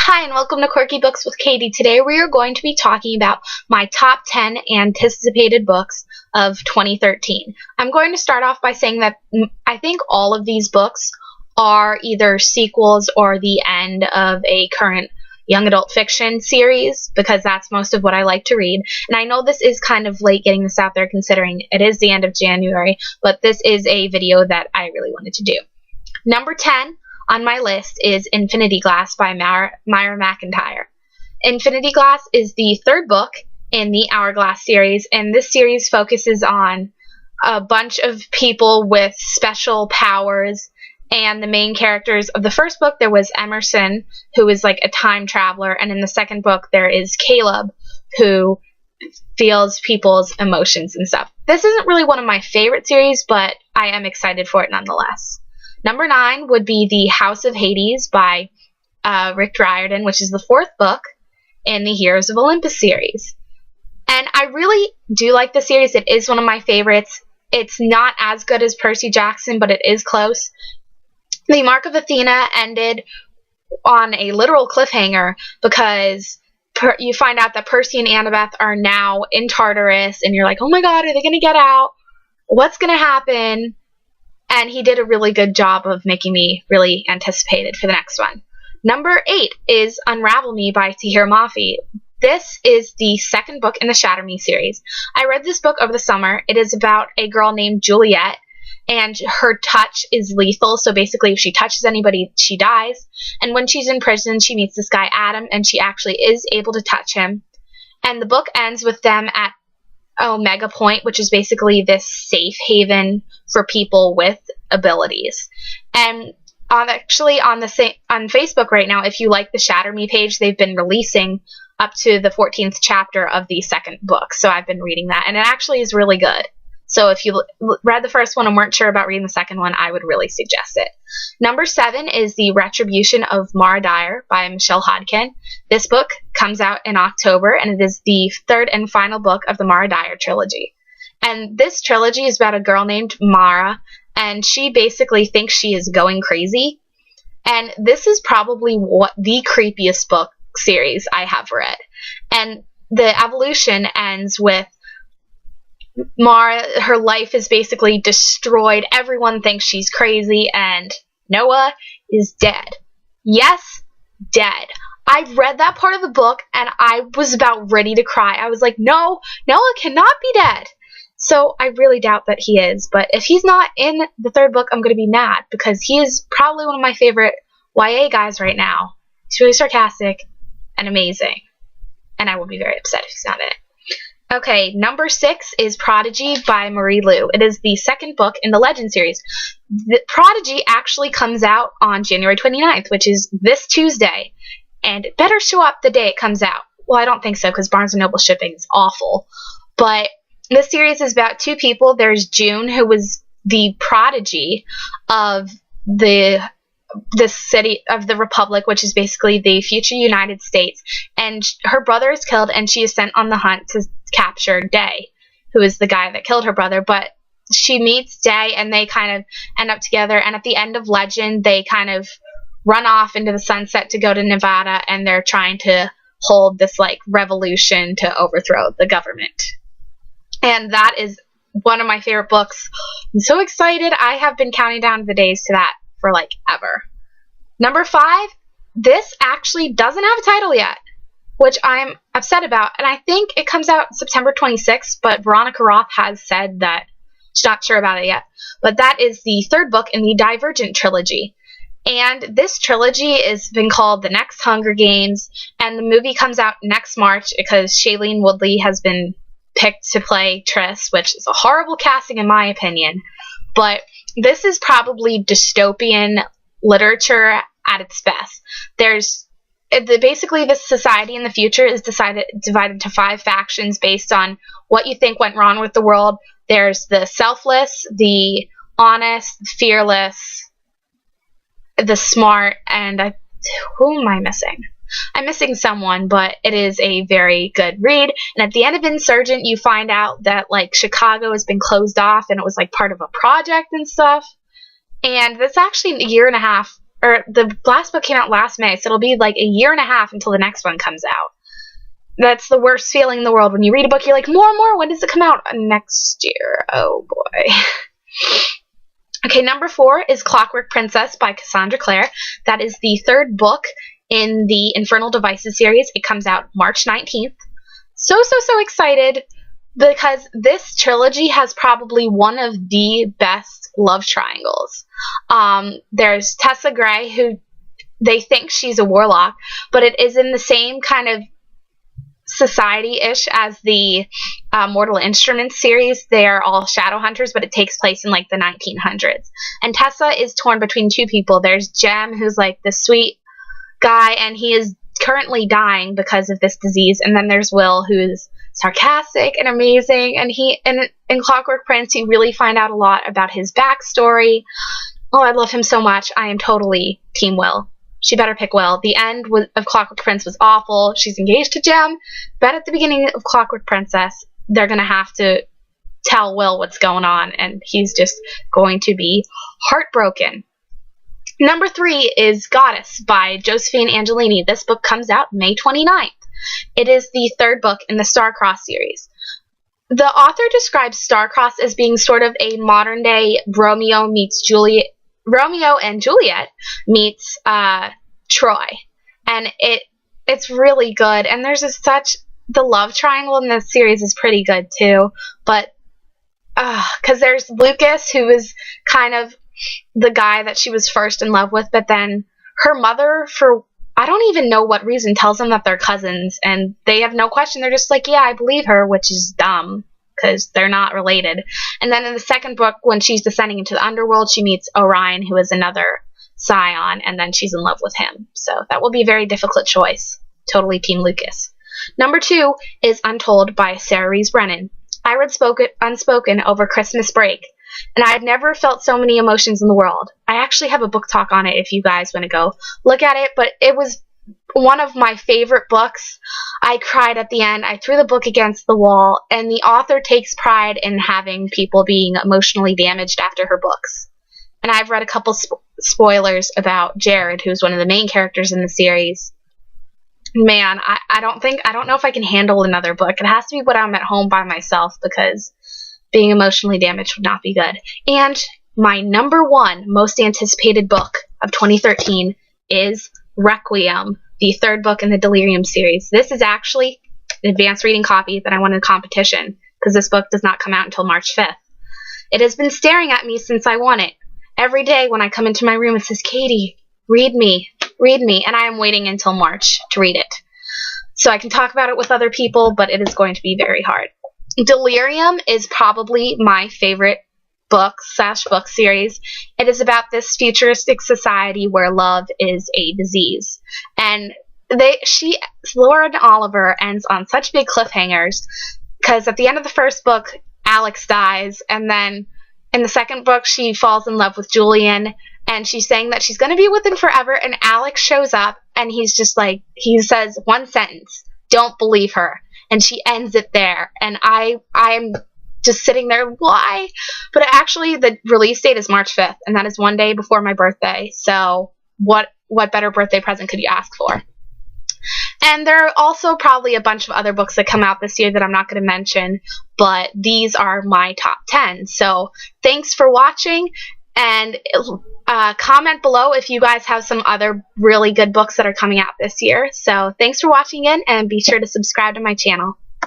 Hi, and welcome to Quirky Books with Katie. Today we are going to be talking about my top 10 anticipated books of 2013. I'm going to start off by saying that I think all of these books are either sequels or the end of a current young adult fiction series, because that's most of what I like to read. And I know this is kind of late getting this out there considering it is the end of January, but this is a video that I really wanted to do. Number 10 on my list is Infinityglass by Myra McEntire. Infinityglass is the third book in the Hourglass series, and this series focuses on a bunch of people with special powers. And the main characters of the first book, there was Emerson, who is like a time traveler, and in the second book there is Caleb, who feels people's emotions and stuff. This isn't really one of my favorite series, but I am excited for it nonetheless. Number 9 would be The House of Hades by Riordan, which is the fourth book in the Heroes of Olympus series. And I really do like the series. It is one of my favorites. It's not as good as Percy Jackson, but it is close. The Mark of Athena ended on a literal cliffhanger because you find out that Percy and Annabeth are now in Tartarus, and you're like, oh my god, are they going to get out? What's going to happen? And he did a really good job of making me really anticipated for the next one. Number 8 is Unravel Me by Tahereh Mafi. This is the second book in the Shatter Me series. I read this book over the summer. It is about a girl named Juliet, and her touch is lethal, so basically if she touches anybody, she dies. And when she's in prison, she meets this guy, Adam, and she actually is able to touch him. And the book ends with them at Omega Point, which is basically this safe haven for people with abilities. And on Facebook right now, if you like the Shatter Me page, they've been releasing up to the 14th chapter of the second book. So I've been reading that, and it actually is really good. So if you read the first one and weren't sure about reading the second one, I would really suggest it. Number 7 is The Retribution of Dyer by Hodkin. This book comes out in October, and it is the third and final book of the Dyer trilogy. And this trilogy is about a girl named Myra, and she basically thinks she is going crazy. And this is probably the creepiest book series I have read. And the evolution ends with Myra, her life is basically destroyed. Everyone thinks she's crazy, and Noah is dead. Yes, dead. I read that part of the book, and I was about ready to cry. I was like, no, Noah cannot be dead. So I really doubt that he is, but if he's not in the third book, I'm going to be mad, because he is probably one of my favorite YA guys right now. He's really sarcastic and amazing, and I will be very upset if he's not in it. Okay, number 6 is Prodigy by Marie Lu. It is the second book in the Legend series. The Prodigy actually comes out on January 29th, which is this Tuesday, and it better show up the day it comes out. Well, I don't think so, because Barnes & Noble shipping is awful. But this series is about two people. There's June, who was the prodigy of the city of the Republic, which is basically the future United States, and her brother is killed, and she is sent on the hunt to capture Day, who is the guy that killed her brother. But she meets Day, and they kind of end up together, and at the end of Legend, they kind of run off into the sunset to go to Nevada, and they're trying to hold this like revolution to overthrow the government. And that is one of my favorite books. I'm so excited. I have been counting down the days to that for like ever. Number 5, this actually doesn't have a title yet, which I'm upset about, and I think it comes out September 26th, but Veronica Roth has said that she's not sure about it yet. But that is the third book in the Divergent trilogy. And this trilogy has been called The Next Hunger Games, and the movie comes out next March because Shailene Woodley has been picked to play Triss, which is a horrible casting in my opinion. But this is probably dystopian literature at its best. Basically, this society in the future is divided into 5 factions based on what you think went wrong with the world. There's the selfless, the honest, the fearless, the smart, and who am I missing? I'm missing someone, but it is a very good read. And at the end of Insurgent, you find out that like Chicago has been closed off, and it was like part of a project and stuff. And that's actually a year and a half or the last book came out last May, so it'll be like a year and a half until the next one comes out. That's the worst feeling in the world. When you read a book, you're like, more, when does it come out? Next year. Oh, boy. Okay, number 4 is Clockwork Princess by Cassandra Clare. That is the 3rd book in the Infernal Devices series. It comes out March 19th. So excited, because this trilogy has probably one of the best love triangles. There's Tessa Gray, who they think she's a warlock, but it is in the same kind of society-ish as the Mortal Instruments series. They are all shadow hunters, but it takes place in like the 1900s. And Tessa is torn between 2 people. There's Jem, who's like the sweet guy, and he is currently dying because of this disease. And then there's Will, who's sarcastic and amazing. And in Clockwork Prince, you really find out a lot about his backstory. Oh, I love him so much. I am totally Team Will. She better pick Will. The end of Clockwork Prince was awful. She's engaged to Jem. But at the beginning of Clockwork Princess, they're going to have to tell Will what's going on, and he's just going to be heartbroken. Number 3 is Goddess by Josephine Angelini. This book comes out May 29th. It is the 3rd book in the Starcrossed series. The author describes Starcrossed as being sort of a modern-day Romeo and Juliet meets Troy, and it's really good. And there's the love triangle in this series is pretty good too. But because there's Lucas, who is kind of the guy that she was first in love with, but then her mother, for I don't even know what reason, tells them that they're cousins, and they have no question. They're just like, yeah, I believe her, which is dumb, because they're not related. And then in the 2nd book, when she's descending into the underworld, she meets Orion, who is another scion, and then she's in love with him. So that will be a very difficult choice. Totally Team Lucas. Number 2 is Untold by Sarah Rees Brennan. I read Unspoken over Christmas break, and I had never felt so many emotions in the world. I actually have a book talk on it if you guys want to go look at it, but it was one of my favorite books. I cried at the end. I threw the book against the wall, and the author takes pride in having people being emotionally damaged after her books. And I've read a couple spoilers about Jared, who's one of the main characters in the series. Man, I don't know if I can handle another book. It has to be when I'm at home by myself, because being emotionally damaged would not be good. And my number 1 most anticipated book of 2013 is Requiem, the 3rd book in the Delirium series. This is actually an advanced reading copy that I won in a competition, because this book does not come out until March 5th. It has been staring at me since I won it. Every day when I come into my room, it says, Katie, read me, and I am waiting until March to read it. So I can talk about it with other people, but it is going to be very hard. Delirium is probably my favorite book series. It is about this futuristic society where love is a disease. And Laura Oliver ends on such big cliffhangers, because at the end of the 1st book, Alex dies, and then in the 2nd book, she falls in love with Julian, and she's saying that she's going to be with him forever, and Alex shows up, and he's just like, he says one sentence, don't believe her, and she ends it there, and I'm just sitting there, why? But actually, the release date is March 5th, and that is one day before my birthday, so what better birthday present could you ask for? And there are also probably a bunch of other books that come out this year that I'm not going to mention, but these are my top 10. So thanks for watching, and comment below if you guys have some other really good books that are coming out this year. So thanks for watching in, and be sure to subscribe to my channel.